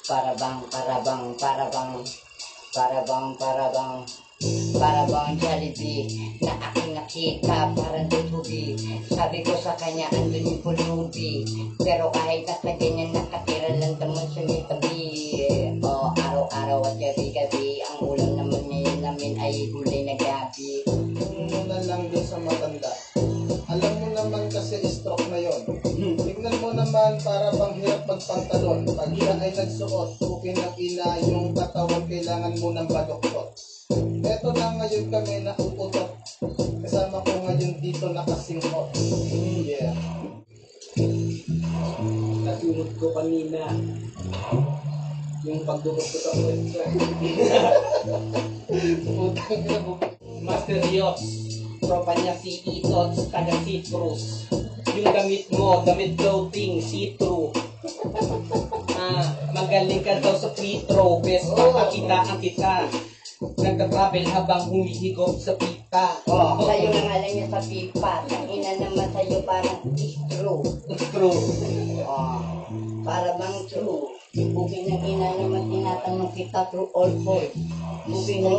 Para bang Jollibee na aking nakita, parang tutubi. Sabi ko sa kanya, andun yung pulubi. Pero kahit nasa ganyan, nakatira lang damon sa may tabi. O araw-araw at gabi-gabi, ang ulam naman ngayon namin ay gulay na gabi. Muna lang dun sa matanda, alam mo naman kasi stroke na yon. Tignan mo naman, para bang hirap magpantalon. Pag siya ay nagsuot, okay ng ina yung katawan, kailangan mo ng badoktot. Eto na ngayon kami na uutot, kasama ko ngayon dito nakasinghot. Yeah. Nasunod ko kanina yung pagdukot ko sa kwento. Putang ina mo. Master Yops, tropa niya si Itots, taga Citrus. Yung damit mo, damit clothing, see-through. Magaling ka daw sa free throw, best papakitaan kita. Nagka-travel habang humihigop sa pita. Sa'yo na nga lang niya sa pipa. Tangina naman sa'yo parang true. True. Para bang true. Bukid ng ina naman tinatanong kita true or false. Bukid ng